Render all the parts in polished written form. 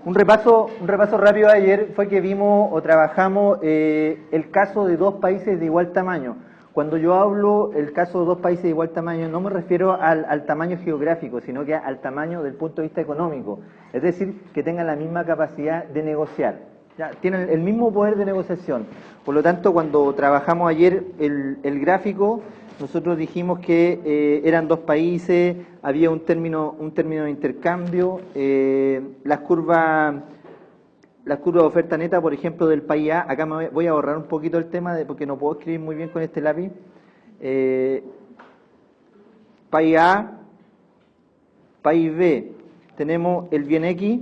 Un repaso rápido de ayer fue que vimos o trabajamos el caso de dos países de igual tamaño. Cuando yo hablo el caso de dos países de igual tamaño, no me refiero al tamaño geográfico, sino que al tamaño del punto de vista económico. Es decir, que tengan la misma capacidad de negociar. Ya, tienen el mismo poder de negociación. Por lo tanto, cuando trabajamos ayer el gráfico, nosotros dijimos que eran dos países, había un término de intercambio, las curvas de oferta neta, por ejemplo, del país A, acá me voy a borrar un poquito el tema porque no puedo escribir muy bien con este lápiz. País A, país B, tenemos el bien X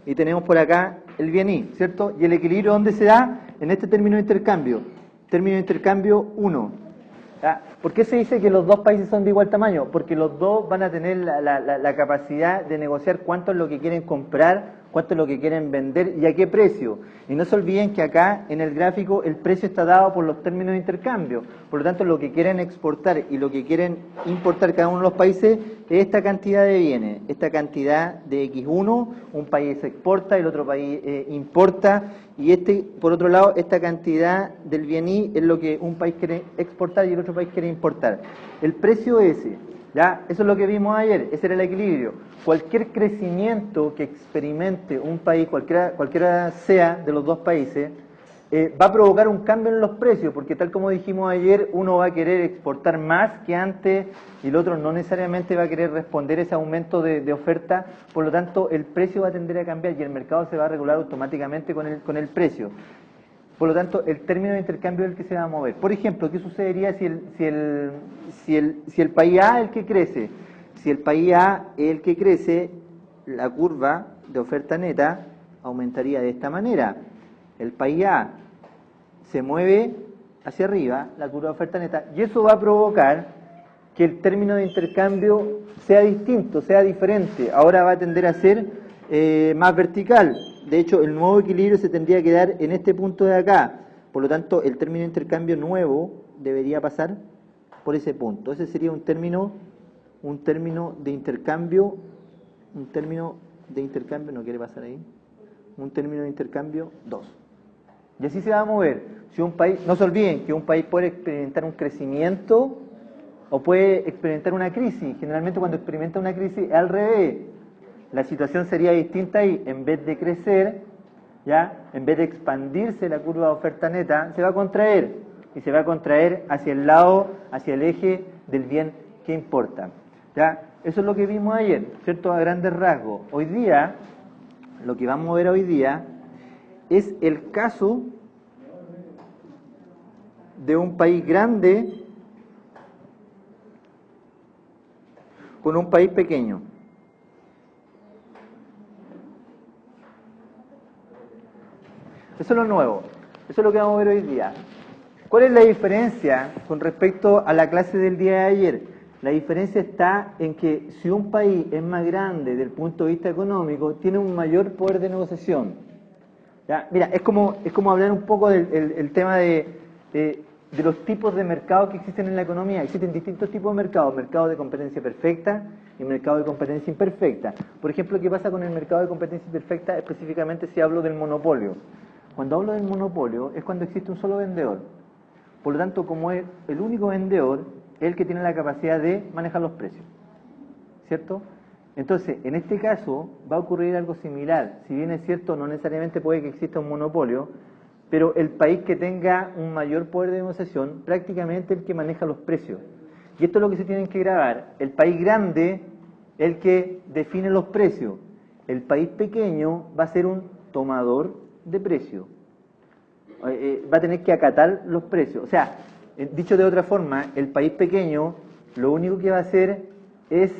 y tenemos por acá el bien Y, ¿cierto? Y el equilibrio, ¿dónde se da? En este término de intercambio. Término de intercambio 1. ¿Por qué se dice que los dos países son de igual tamaño? Porque los dos van a tener la capacidad de negociar cuánto es lo que quieren comprar, cuánto es lo que quieren vender y a qué precio. Y no se olviden que acá en el gráfico el precio está dado por los términos de intercambio. Por lo tanto, lo que quieren exportar y lo que quieren importar cada uno de los países es esta cantidad de bienes, esta cantidad de X1, un país exporta, el otro país importa, y por otro lado, esta cantidad del bien Y es lo que un país quiere exportar y el otro país quiere importar. El precio ese, ¿ya? Eso es lo que vimos ayer, ese era el equilibrio. Cualquier crecimiento que experimente un país, cualquiera sea de los dos países, va a provocar un cambio en los precios, porque tal como dijimos ayer, uno va a querer exportar más que antes y el otro no necesariamente va a querer responder ese aumento de oferta, por lo tanto el precio va a tender a cambiar y el mercado se va a regular automáticamente con el precio. Por lo tanto, el término de intercambio es el que se va a mover. Por ejemplo, ¿qué sucedería si el país A es el que crece? Si el país A es el que crece, la curva de oferta neta aumentaría de esta manera. El país A se mueve hacia arriba, la curva de oferta neta, y eso va a provocar que el término de intercambio sea distinto, sea diferente. Ahora va a tender a ser más vertical. De hecho, el nuevo equilibrio se tendría que dar en este punto de acá. Por lo tanto, el término de intercambio nuevo debería pasar por ese punto. Ese sería un término de intercambio, no quiere pasar ahí, un término de intercambio 2. Y así se va a mover. Si un país, no se olviden que un país puede experimentar un crecimiento o puede experimentar una crisis. Generalmente cuando experimenta una crisis es al revés. La situación sería distinta y en vez de crecer, ¿ya? En vez de expandirse la curva de oferta neta, se va a contraer. Y se va a contraer hacia el lado, hacia el eje del bien que importa. ¿Ya? Eso es lo que vimos ayer, ¿cierto? A grandes rasgos. Hoy día, lo que vamos a ver hoy día es el caso de un país grande con un país pequeño. Eso es lo nuevo, eso es lo que vamos a ver hoy día. ¿Cuál es la diferencia con respecto a la clase del día de ayer? La diferencia está en que si un país es más grande desde el punto de vista económico, tiene un mayor poder de negociación. ¿Ya? Mira, es como hablar un poco del tema de los tipos de mercados que existen en la economía. Existen distintos tipos de mercados, mercado de competencia perfecta y mercado de competencia imperfecta. Por ejemplo, ¿qué pasa con el mercado de competencia imperfecta? Específicamente si hablo del monopolio. Cuando hablo del monopolio es cuando existe un solo vendedor. Por lo tanto, como es el único vendedor, es el que tiene la capacidad de manejar los precios. ¿Cierto? Entonces, en este caso va a ocurrir algo similar. Si bien es cierto, no necesariamente puede que exista un monopolio, pero el país que tenga un mayor poder de negociación, prácticamente el que maneja los precios. Y esto es lo que se tienen que grabar. El país grande es el que define los precios. El país pequeño va a ser un tomador de precios. Va a tener que acatar los precios. O sea, dicho de otra forma, el país pequeño lo único que va a hacer es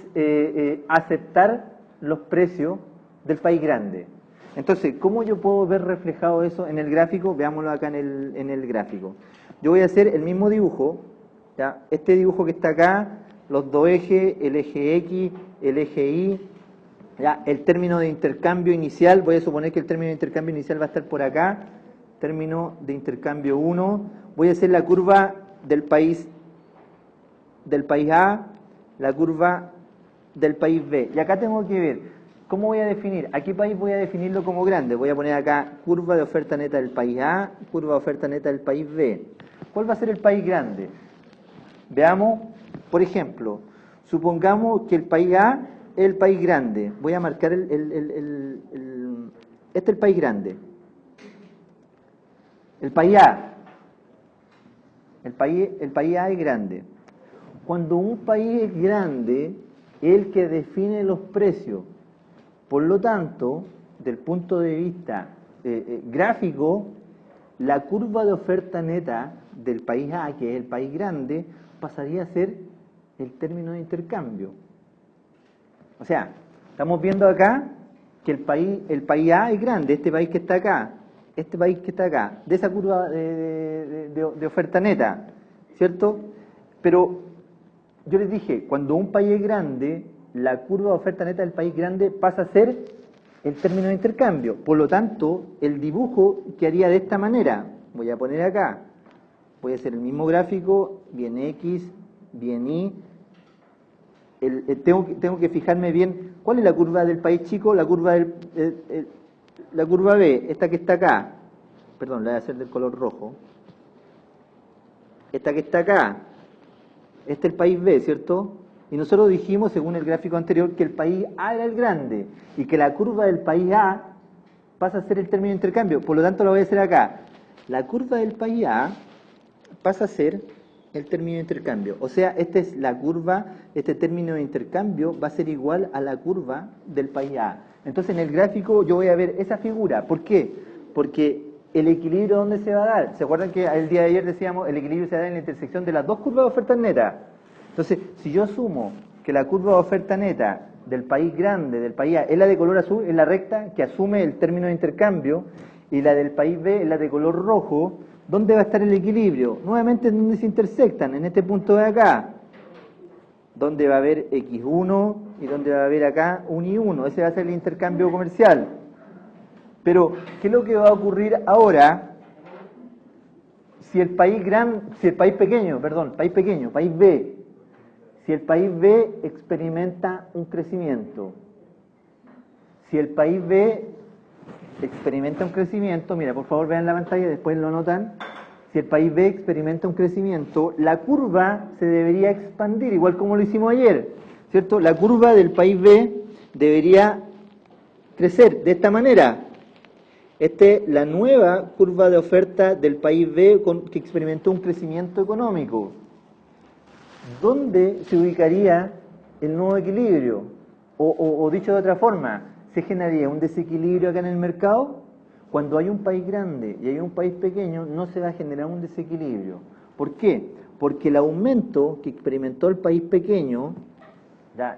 aceptar los precios del país grande. Entonces, ¿cómo yo puedo ver reflejado eso en el gráfico? Veámoslo acá en el gráfico. Yo voy a hacer el mismo dibujo, ¿ya? Este dibujo que está acá, los dos ejes, el eje X, el eje Y, ¿ya? El término de intercambio inicial, voy a suponer que el término de intercambio inicial va a estar por acá, término de intercambio 1, voy a hacer la curva del país A, la curva del país B. Y acá tengo que ver ¿Cómo voy a definir? ¿A qué país voy a definirlo como grande? Voy a poner acá curva de oferta neta del país A, curva de oferta neta del país B. ¿Cuál va a ser el país grande? Veamos, por ejemplo, supongamos que el país A es el país grande. Voy a marcar este es el país grande. El país A. El país A es grande. Cuando un país es grande, es el que define los precios. Por lo tanto, del punto de vista gráfico, la curva de oferta neta del país A, que es el país grande, pasaría a ser el término de intercambio. O sea, estamos viendo acá que el país A es grande, este país que está acá, de esa curva de oferta neta, ¿cierto? Pero yo les dije, cuando un país es grande, la curva de oferta neta del país grande pasa a ser el término de intercambio. Por lo tanto, el dibujo quedaría de esta manera. Voy a poner acá, voy a hacer el mismo gráfico, bien X, bien Y. Tengo que fijarme bien, ¿cuál es la curva del país chico? La curva la curva B, esta que está acá. Perdón, la voy a hacer del color rojo. Esta que está acá. Este es el país B, ¿cierto? Y nosotros dijimos, según el gráfico anterior, que el país A era el grande y que la curva del país A pasa a ser el término de intercambio. Por lo tanto, lo voy a hacer acá. La curva del país A pasa a ser el término de intercambio. O sea, esta es la curva, este término de intercambio va a ser igual a la curva del país A. Entonces, en el gráfico yo voy a ver esa figura. ¿Por qué? Porque el equilibrio, ¿dónde se va a dar? ¿Se acuerdan que el día de ayer decíamos el equilibrio se da en la intersección de las dos curvas de oferta neta? Entonces, si yo asumo que la curva de oferta neta del país grande, del país A, es la de color azul, es la recta que asume el término de intercambio, y la del país B es la de color rojo, ¿dónde va a estar el equilibrio? Nuevamente, ¿dónde se intersectan? En este punto de acá, donde va a haber X1 y donde va a haber acá un Y1. Ese va a ser el intercambio comercial. Pero, ¿qué es lo que va a ocurrir ahora si el país pequeño, país B, si el país B experimenta un crecimiento? Si el país B experimenta un crecimiento, mira, por favor vean la pantalla, después lo notan. Si el país B experimenta un crecimiento, la curva se debería expandir, igual como lo hicimos ayer, ¿cierto? La curva del país B debería crecer de esta manera. Esta es la nueva curva de oferta del país B que experimentó un crecimiento económico. ¿Dónde se ubicaría el nuevo equilibrio? O dicho de otra forma, ¿se generaría un desequilibrio acá en el mercado? Cuando hay un país grande y hay un país pequeño, no se va a generar un desequilibrio. ¿Por qué? Porque el aumento que experimentó el país pequeño,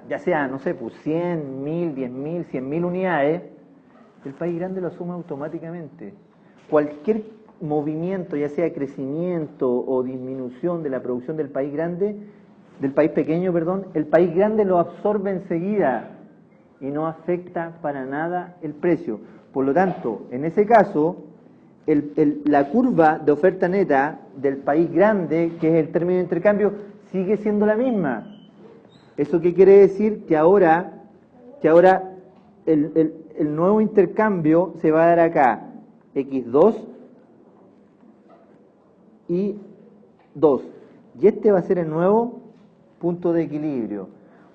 ya sea, no sé, pues 100, 1000, 10.000, 100.000 unidades, el país grande lo asume automáticamente. Cualquier movimiento, ya sea crecimiento o disminución de la producción del país pequeño, el país grande lo absorbe enseguida y no afecta para nada el precio. Por lo tanto, en ese caso, la curva de oferta neta del país grande, que es el término de intercambio, sigue siendo la misma. ¿Eso qué quiere decir? Que ahora el nuevo intercambio se va a dar acá, X2 y 2. Y este va a ser el nuevo punto de equilibrio.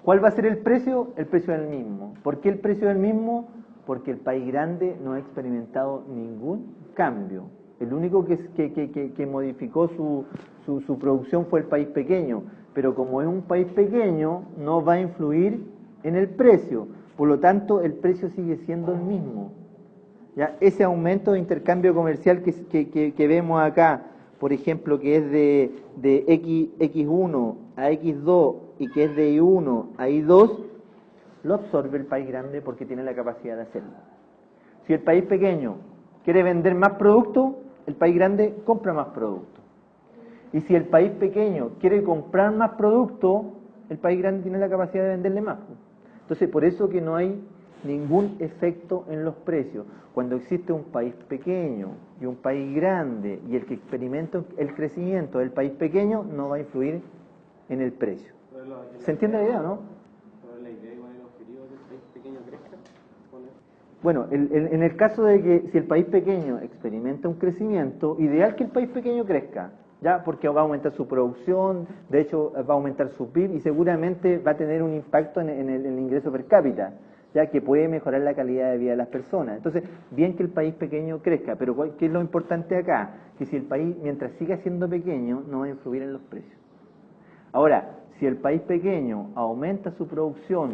¿Cuál va a ser el precio? El precio es el mismo. ¿Por qué el precio es el mismo? Porque el país grande no ha experimentado ningún cambio. El único que modificó su producción fue el país pequeño. Pero como es un país pequeño, no va a influir en el precio. Por lo tanto, el precio sigue siendo el mismo. ¿Ya? Ese aumento de intercambio comercial que vemos acá, por ejemplo, que es de X1 a X2 y que es de Y1 a Y2, lo absorbe el país grande porque tiene la capacidad de hacerlo. Si el país pequeño quiere vender más producto, el país grande compra más producto. Y si el país pequeño quiere comprar más producto, el país grande tiene la capacidad de venderle más. Entonces, por eso que no hay ningún efecto en los precios. Cuando existe un país pequeño y un país grande y el que experimenta el crecimiento del país pequeño no va a influir en el precio. ¿Se entiende la idea, no? ¿La idea igual el objetivo del país pequeño crezca? Bueno, en el caso de que si el país pequeño experimenta un crecimiento, ideal que el país pequeño crezca, ¿ya? Porque va a aumentar su producción, de hecho va a aumentar su PIB y seguramente va a tener un impacto en el ingreso per cápita, ya que puede mejorar la calidad de vida de las personas. Entonces, bien que el país pequeño crezca, pero ¿qué es lo importante acá? Que si el país, mientras siga siendo pequeño, no va a influir en los precios. Ahora, si el país pequeño aumenta su producción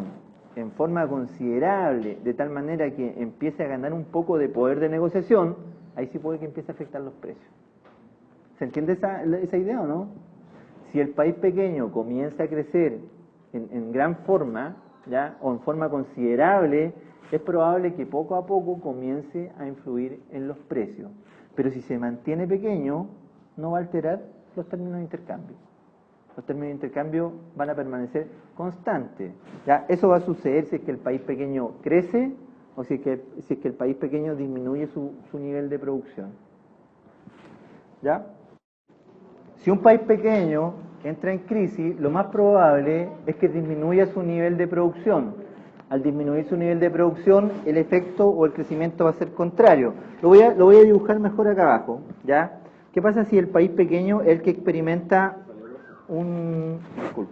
en forma considerable, de tal manera que empiece a ganar un poco de poder de negociación, ahí sí puede que empiece a afectar los precios. ¿Se entiende esa idea o no? Si el país pequeño comienza a crecer en gran forma, ¿ya? O en forma considerable, es probable que poco a poco comience a influir en los precios. Pero si se mantiene pequeño, no va a alterar los términos de intercambio. Los términos de intercambio van a permanecer constantes. ¿Ya? Eso va a suceder si es que el país pequeño crece o si es que el país pequeño disminuye su nivel de producción. ¿Ya? Si un país pequeño entra en crisis, lo más probable es que disminuya su nivel de producción. Al disminuir su nivel de producción, el efecto o el crecimiento va a ser contrario. Lo voy a dibujar mejor acá abajo, ¿ya? ¿Qué pasa si el país pequeño es el que experimenta disculpa.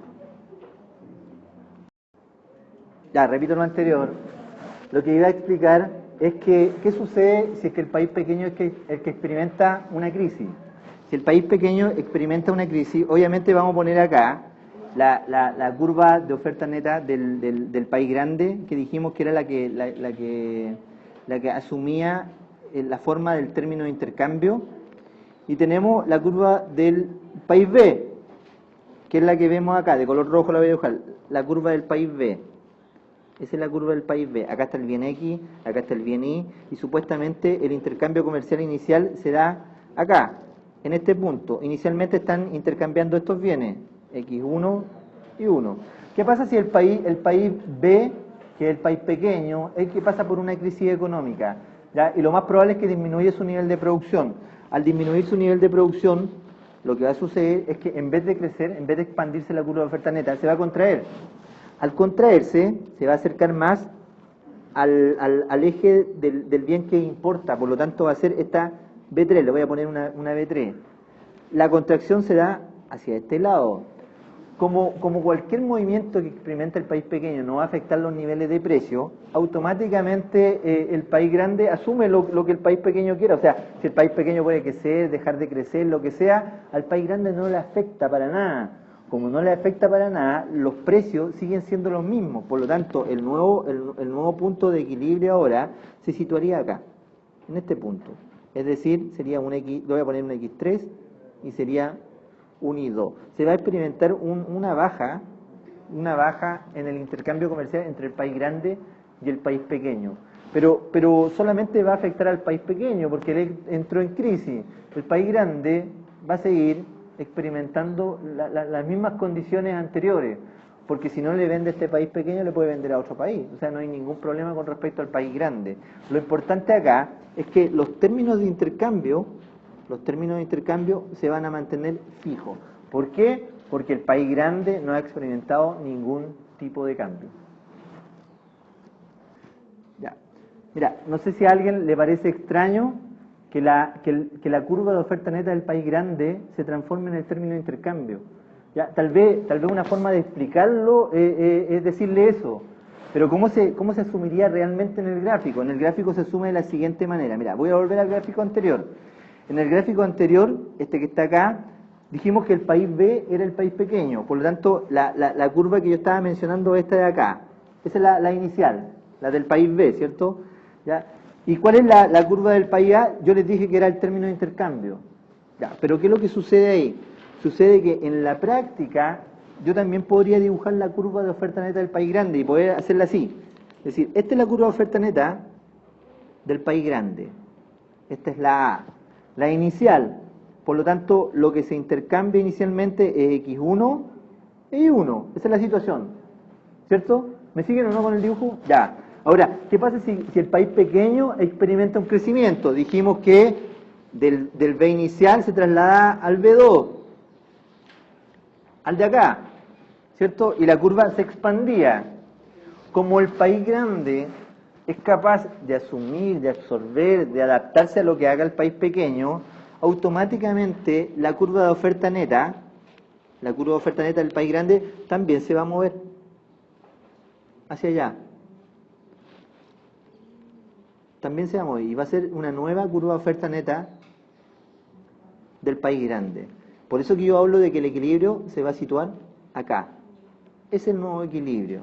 Ya, repito lo anterior. Lo que iba a explicar es que, ¿qué sucede si es que el país pequeño es el que experimenta una crisis? Si el país pequeño experimenta una crisis, obviamente vamos a poner acá la curva de oferta neta del país grande, que dijimos que era la que asumía la forma del término de intercambio, y tenemos la curva del país B, que es la que vemos acá, de color rojo la voy a dibujar, la curva del país B. Esa es la curva del país B. Acá está el bien X, acá está el bien Y, y supuestamente el intercambio comercial inicial se da acá, en este punto. Inicialmente están intercambiando estos bienes, X1 y 1. ¿Qué pasa si el país B, que es el país pequeño, es el que pasa por una crisis económica? ¿Ya? Y lo más probable es que disminuya su nivel de producción. Al disminuir su nivel de producción, lo que va a suceder es que en vez de crecer, en vez de expandirse la curva de oferta neta, se va a contraer. Al contraerse, se va a acercar más al eje del bien que importa, por lo tanto va a ser esta B3, le voy a poner una B3. La contracción se da hacia este lado. Como cualquier movimiento que experimenta el país pequeño no va a afectar los niveles de precio, automáticamente el país grande asume lo que el país pequeño quiera. O sea, si el país pequeño puede crecer, dejar de crecer, lo que sea, al país grande no le afecta para nada. Como no le afecta para nada, los precios siguen siendo los mismos. Por lo tanto, el nuevo punto de equilibrio ahora se situaría acá, en este punto. Es decir, sería un X, le voy a poner un X3 y sería un I2. Se va a experimentar una baja en el intercambio comercial entre el país grande y el país pequeño. Pero solamente va a afectar al país pequeño porque él entró en crisis. El país grande va a seguir experimentando las mismas condiciones anteriores, porque si no le vende a este país pequeño, le puede vender a otro país. O sea, no hay ningún problema con respecto al país grande. Lo importante acá es que los términos de intercambio se van a mantener fijos. ¿Por qué? Porque el país grande no ha experimentado ningún tipo de cambio. Ya. Mira, no sé si a alguien le parece extraño que la curva de oferta neta del país grande se transforme en el término de intercambio. Ya, tal vez una forma de explicarlo es decirle eso. Pero ¿cómo se asumiría realmente en el gráfico? En el gráfico se asume de la siguiente manera. Mira, voy a volver al gráfico anterior. En el gráfico anterior, este que está acá, dijimos que el país B era el país pequeño. Por lo tanto, la curva que yo estaba mencionando, esta de acá, esa es la inicial, la del país B, ¿cierto? ¿Ya? ¿Y cuál es la curva del país A? Yo les dije que era el término de intercambio. Ya, pero ¿qué es lo que sucede ahí? Sucede que en la práctica yo también podría dibujar la curva de oferta neta del país grande y poder hacerla así. Es decir, esta es la curva de oferta neta del país grande. Esta es la A. La inicial. Por lo tanto, lo que se intercambia inicialmente es X1 y Y1. Esa es la situación. ¿Cierto? ¿Me siguen o no con el dibujo? Ya. Ahora, ¿qué pasa si el país pequeño experimenta un crecimiento? Dijimos que del B inicial se traslada al B2, al de acá, ¿cierto? Y la curva se expandía. Como el país grande es capaz de asumir, de absorber, de adaptarse a lo que haga el país pequeño, automáticamente la curva de oferta neta del país grande también se va a mover hacia allá. También se va a mover y va a ser una nueva curva de oferta neta del país grande. Por eso que yo hablo de que el equilibrio se va a situar acá. Es el nuevo equilibrio.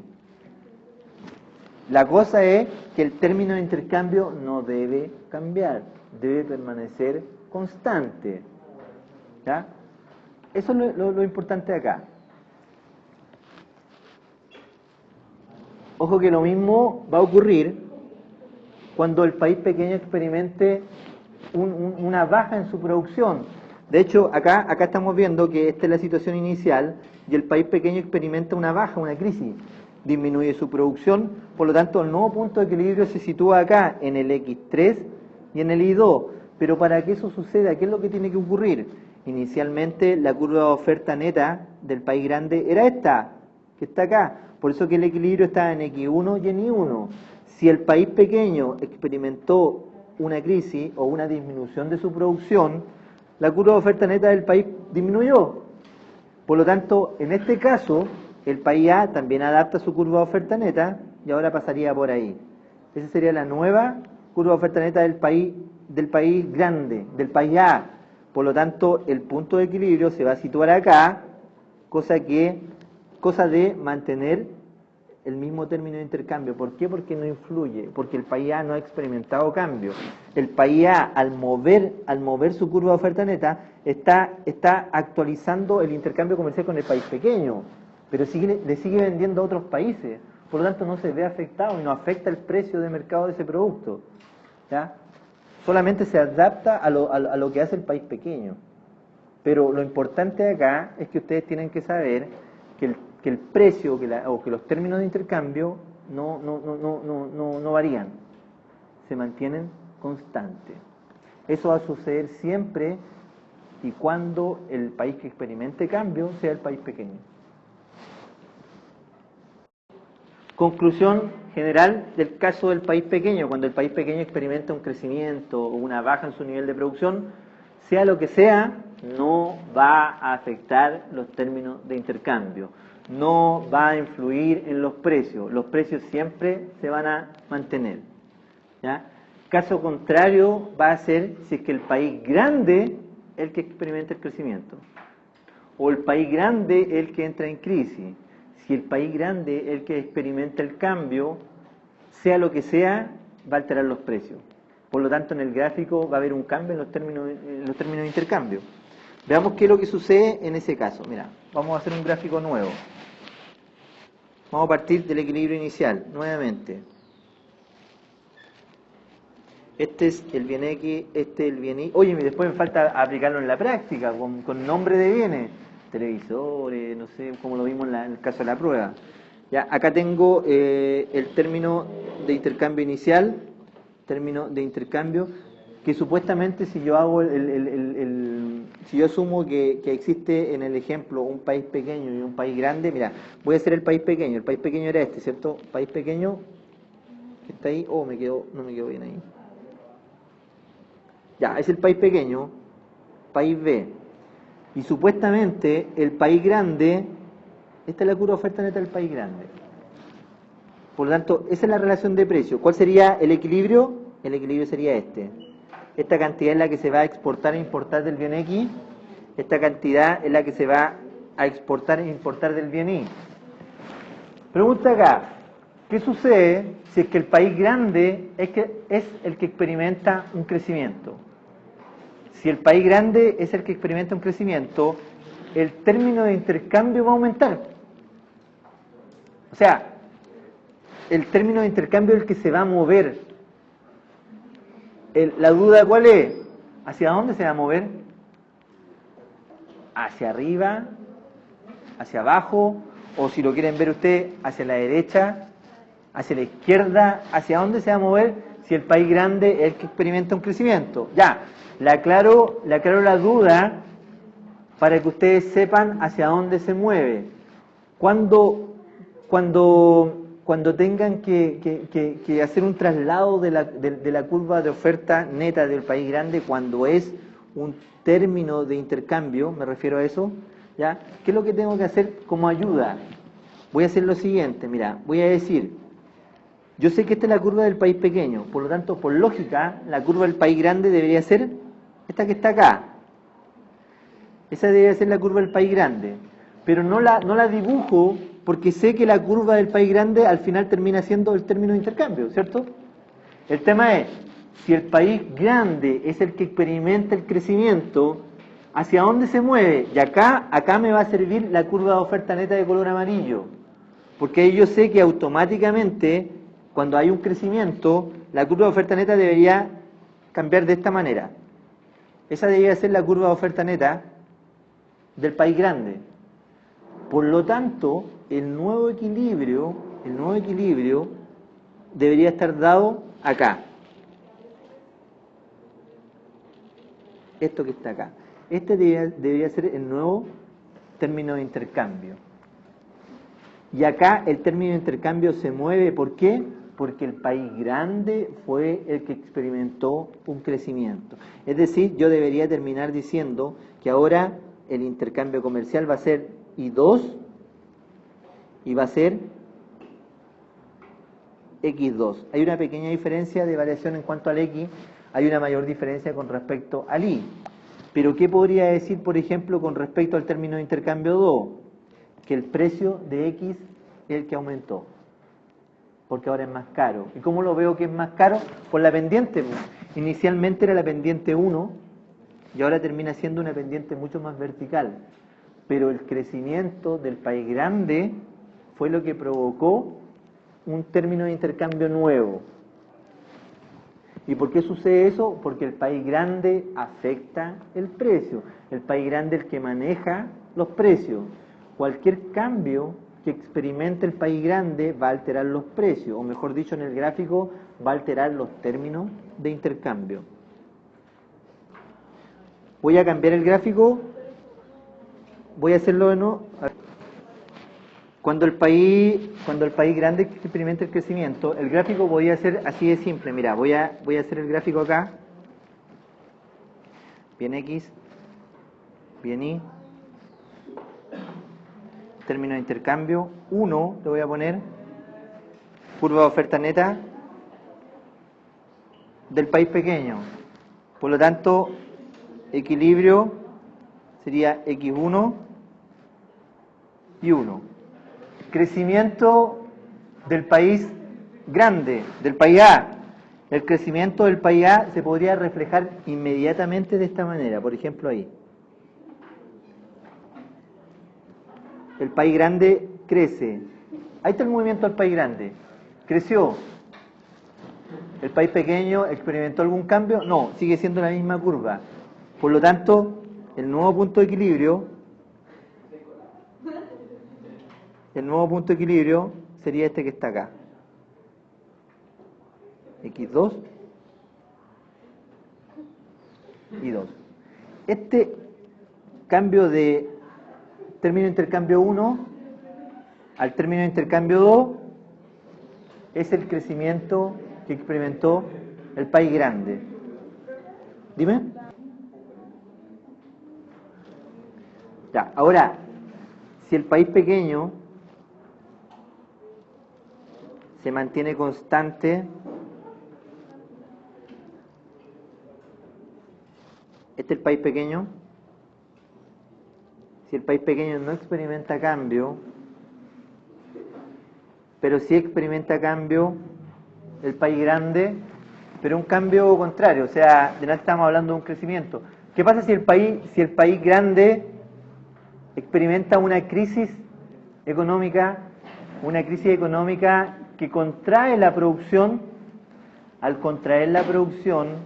La cosa es que el término de intercambio no debe cambiar, debe permanecer constante. ¿Ya? Eso es lo importante acá. Ojo que lo mismo va a ocurrir cuando el país pequeño experimente una baja en su producción. De hecho, acá estamos viendo que esta es la situación inicial y el país pequeño experimenta una baja, una crisis. Disminuye su producción, por lo tanto el nuevo punto de equilibrio se sitúa acá, en el X3 y en el Y2. Pero para que eso suceda, ¿qué es lo que tiene que ocurrir? Inicialmente la curva de oferta neta del país grande era esta, que está acá. Por eso que el equilibrio está en X1 y en Y1. Si el país pequeño experimentó una crisis o una disminución de su producción, la curva de oferta neta del país disminuyó. Por lo tanto, en este caso, el país A también adapta su curva de oferta neta y ahora pasaría por ahí. Esa sería la nueva curva de oferta neta del país grande, del país A. Por lo tanto, el punto de equilibrio se va a situar acá, cosa de mantener el mismo término de intercambio. ¿Por qué? Porque no influye, porque el país A no ha experimentado cambio. El país A, al mover su curva de oferta neta, está actualizando el intercambio comercial con el país pequeño, pero le sigue vendiendo a otros países. Por lo tanto, no se ve afectado y no afecta el precio de mercado de ese producto. ¿Ya? Solamente se adapta a lo que hace el país pequeño. Pero lo importante acá es que ustedes tienen que saber que el precio o que los términos de intercambio no varían, se mantienen constantes. Eso va a suceder siempre y cuando el país que experimente cambio sea el país pequeño. Conclusión general del caso del país pequeño: cuando el país pequeño experimenta un crecimiento o una baja en su nivel de producción, sea lo que sea, no va a afectar los términos de intercambio, no va a influir en los precios siempre se van a mantener. ¿Ya? Caso contrario va a ser si es que el país grande es el que experimenta el crecimiento, o el país grande es el que entra en crisis. Si el país grande es el que experimenta el cambio, sea lo que sea, va a alterar los precios. Por lo tanto, en el gráfico va a haber un cambio en los términos de intercambio. Veamos qué es lo que sucede en ese caso. Mira, vamos a hacer un gráfico nuevo. Vamos a partir del equilibrio inicial, nuevamente. Este es el bien X, este es el bien Y. Oye, después me falta aplicarlo en la práctica, con nombre de bienes. Televisores, no sé, como lo vimos en el caso de la prueba. Ya, acá tengo el término de intercambio inicial, término de intercambio, que supuestamente si yo hago si yo asumo que existe en el ejemplo un país pequeño y un país grande, mira, voy a hacer el país pequeño era este, ¿cierto? País pequeño, que está ahí, no me quedó bien ahí. Ya, es el país pequeño, país B. Y supuestamente el país grande, esta es la curva de oferta neta del país grande. Por lo tanto, esa es la relación de precio. ¿Cuál sería el equilibrio? El equilibrio sería este. Esta cantidad es la que se va a exportar e importar del bien X. Esta cantidad es la que se va a exportar e importar del bien Y. Pregunta acá, ¿qué sucede si es que el país grande es el que experimenta un crecimiento? Si el país grande es el que experimenta un crecimiento, el término de intercambio va a aumentar. O sea, el término de intercambio es el que se va a mover. La duda, ¿cuál es? ¿Hacia dónde se va a mover? ¿Hacia arriba? ¿Hacia abajo? O si lo quieren ver ustedes, hacia la derecha, hacia la izquierda. ¿Hacia dónde se va a mover si el país grande es el que experimenta un crecimiento? Ya, le aclaro la duda para que ustedes sepan hacia dónde se mueve. Cuando cuando tengan que hacer un traslado de la curva de oferta neta del país grande, cuando es un término de intercambio, me refiero a eso, ¿ya? ¿Qué es lo que tengo que hacer como ayuda? Voy a hacer lo siguiente, mira, voy a decir, yo sé que esta es la curva del país pequeño, por lo tanto, por lógica, la curva del país grande debería ser esta que está acá. Esa debería ser la curva del país grande, pero no la dibujo porque sé que la curva del país grande al final termina siendo el término de intercambio, ¿cierto? El tema es, si el país grande es el que experimenta el crecimiento, ¿hacia dónde se mueve? Y acá me va a servir la curva de oferta neta de color amarillo, porque ahí yo sé que automáticamente, cuando hay un crecimiento, la curva de oferta neta debería cambiar de esta manera. Esa debería ser la curva de oferta neta del país grande. Por lo tanto, el nuevo equilibrio debería estar dado acá. Esto que está acá. Este debería ser el nuevo término de intercambio. Y acá el término de intercambio se mueve, ¿por qué? Porque el país grande fue el que experimentó un crecimiento. Es decir, yo debería terminar diciendo que ahora el intercambio comercial va a ser I2 y va a ser X2. Hay una pequeña diferencia de variación en cuanto al X, hay una mayor diferencia con respecto al Y. Pero ¿qué podría decir, por ejemplo, con respecto al término de intercambio 2? Que el precio de X es el que aumentó, porque ahora es más caro. ¿Y cómo lo veo que es más caro? Por la pendiente. Inicialmente era la pendiente 1 y ahora termina siendo una pendiente mucho más vertical. Pero el crecimiento del país grande fue lo que provocó un término de intercambio nuevo. ¿Y por qué sucede eso? Porque el país grande afecta el precio. El país grande es el que maneja los precios. Cualquier cambio que experimente el país grande va a alterar los precios, o mejor dicho, en el gráfico va a alterar los términos de intercambio. Voy a cambiar el gráfico, voy a hacerlo de nuevo. Cuando el país grande experimenta el crecimiento, el gráfico podría ser así de simple. Mira, voy a hacer el gráfico acá. Bien X, bien Y. Término de intercambio. 1, le voy a poner. Curva de oferta neta del país pequeño. Por lo tanto, equilibrio sería X1 y 1. Crecimiento del país grande, del país A. El crecimiento del país A se podría reflejar inmediatamente de esta manera, por ejemplo ahí. El país grande crece. Ahí está el movimiento del país grande. Creció. ¿El país pequeño experimentó algún cambio? No, sigue siendo la misma curva. Por lo tanto, el nuevo punto de equilibrio sería este que está acá. X2 y 2. Este cambio de término de intercambio 1 al término de intercambio 2 es el crecimiento que experimentó el país grande. Dime. Ya, ahora, si el país pequeño se mantiene constante, este es el país pequeño. Si el país pequeño no experimenta cambio, pero sí experimenta cambio el país grande, pero un cambio contrario, o sea, de nada estamos hablando de un crecimiento. ¿Qué pasa si el país grande experimenta una crisis económica que contrae la producción? Al contraer la producción,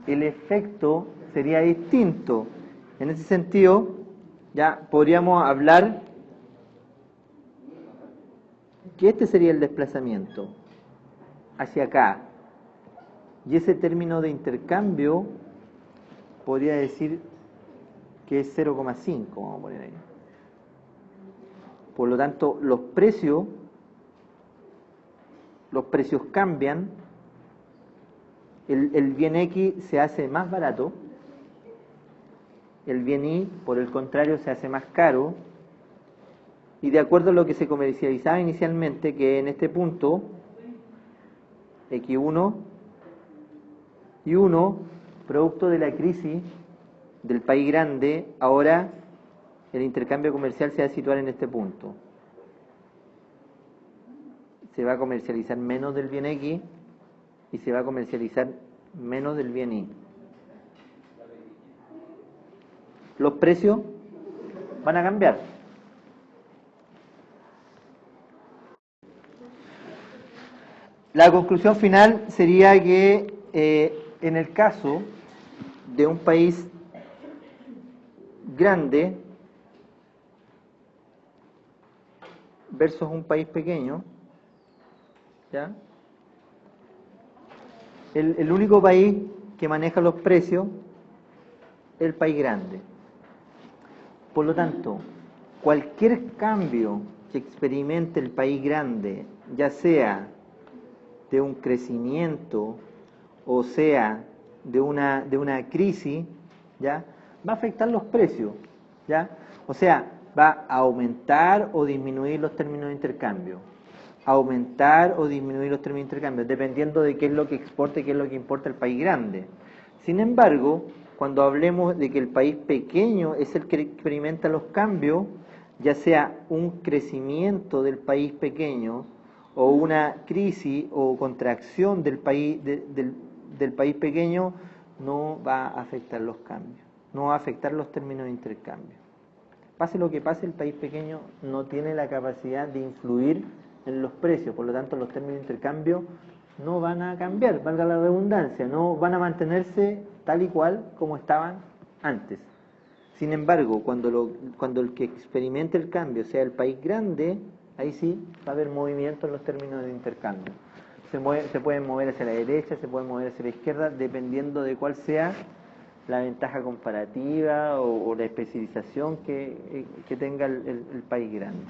el efecto sería distinto. En ese sentido, ya podríamos hablar que este sería el desplazamiento hacia acá. Y ese término de intercambio podría decir que es 0,5, vamos a poner ahí. Por lo tanto, los precios los precios cambian, el bien X se hace más barato, el bien Y, por el contrario, se hace más caro, y de acuerdo a lo que se comercializaba inicialmente, que en este punto, X1 y 1, producto de la crisis del país grande, ahora el intercambio comercial se va a situar en este punto. Se va a comercializar menos del bien X y se va a comercializar menos del bien Y. Los precios van a cambiar. La conclusión final sería que en el caso de un país grande versus un país pequeño, ¿ya? El único país que maneja los precios es el país grande. Por lo tanto, cualquier cambio que experimente el país grande, ya sea de un crecimiento o sea de una crisis, ¿ya?, va a afectar los precios, ¿ya? O sea, va a aumentar o disminuir los términos de intercambio, aumentar o disminuir los términos de intercambio, dependiendo de qué es lo que exporta y qué es lo que importa el país grande. Sin embargo, cuando hablemos de que el país pequeño es el que experimenta los cambios, ya sea un crecimiento del país pequeño o una crisis o contracción del país del país pequeño, no va a afectar los cambios, no va a afectar los términos de intercambio. Pase lo que pase, el país pequeño no tiene la capacidad de influir en los precios, por lo tanto los términos de intercambio no van a cambiar, valga la redundancia, no van a mantenerse tal y cual como estaban antes. Sin embargo, cuando el que experimente el cambio sea el país grande, ahí sí va a haber movimiento en los términos de intercambio. Se pueden mover hacia la derecha, se pueden mover hacia la izquierda, dependiendo de cuál sea la ventaja comparativa o la especialización que tenga el país grande.